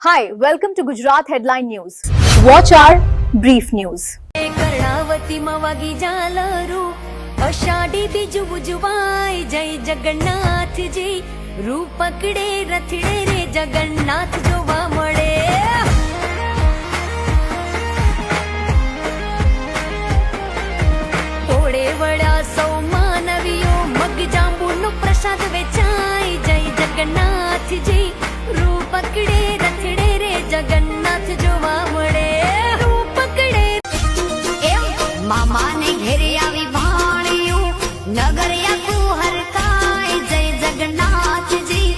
Hi, welcome to Gujarat Headline News. Watch our brief news. કર્ણાવતીમાં વાગી ઝાલરું, અષાઢી બીજું ઉજવાય, જય જગન્નાથજી. રૂ પકડે રથડે રે જગન્નાથ જોવા મળે. ટોળે વળ્યા સૌ માનવીઓ, મગ જાંબુનો પ્રસાદ વેચાય, જય જગન્નાથજી. રૂ પકડે રથડે રે જગન્નાથ જોવા મળે. રૂ પકડે એમ મામાને ઘેરે આવી ભાણિયું, નગર આખું હરકાય, જય જગન્નાથજી.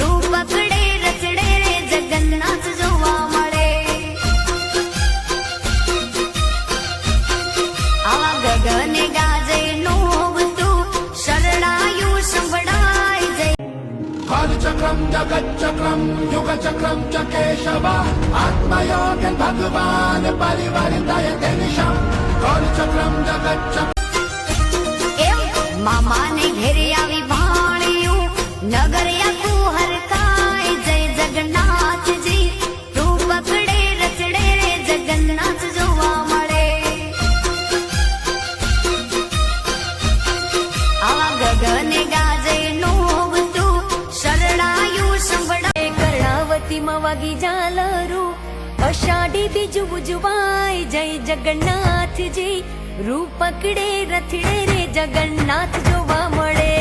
રૂ પકડે રચડે રે જગન્નાથ જોવા મળે. આવા ગગને ગાજે નોવતું, શરણાયું સંભળાય, જય कालचक्रम जगच्चक्रम युगचक्रम च केशव आत्मयोगन भगवान परिवर्तयते निशम. कालचक्रम जगच्चक्रम એમ મામાને ઘેરે આવી ભાણિયું, નગર આખું હરકાય, જય જગન્નાથજી. રૂ પકડે રચડે રે જગન્નાથ જોવા મળે. આવા ગગને ગાજે નોવતું, શરણાયું સંભળાય. કર્ણાવતીમાં વાગી ઝાલરું, અષાઢી બીજું ઉજવાય, જય જગન્નાથજી. રૂ પકડે રથડે રે જગન્નાથ જોવા મળે.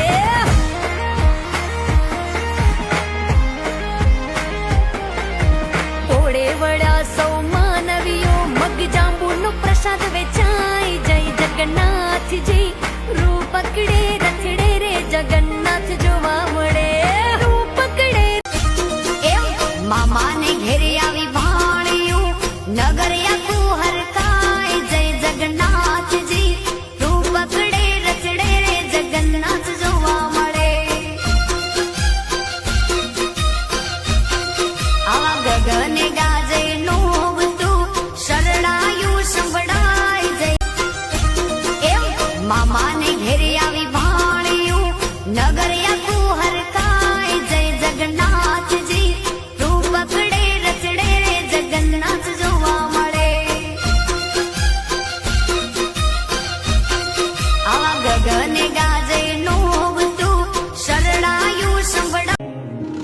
ટોળે વળ્યા સૌ માનવીઓ, મગ જાંબુનો પ્રસાદ વેચાય, જય જગન્નાથજી. રૂ પકડે રથડે રે જગન્નાથ જોવા મળે. રૂ પકડે એમ મામાને ઘેરે આવી ભાણિયું, નગર આખું હરકાય, જય જગન્નાથજી. રૂ પકડે રચડે રે જગન્નાથ જોવા મળે. આવા ગગને ગાજે નોવતું, શરણાયું સંભળાય, જય એમ મામાને ઘેરે આવી ભાણિયું, નગર આખું હરકાય, જય જગન્નાથજી. રૂ પકડે રચડે રે જગન્નાથ જોવા મળે. આવા ગગને ગાજે નોવતું, શરણાયું સંભળાય.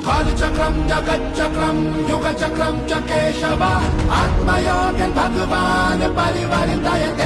कालचक्रम जगच्चक्रम युगचक्रम च केशव आत्मयोगन भगवान परिवर्तयते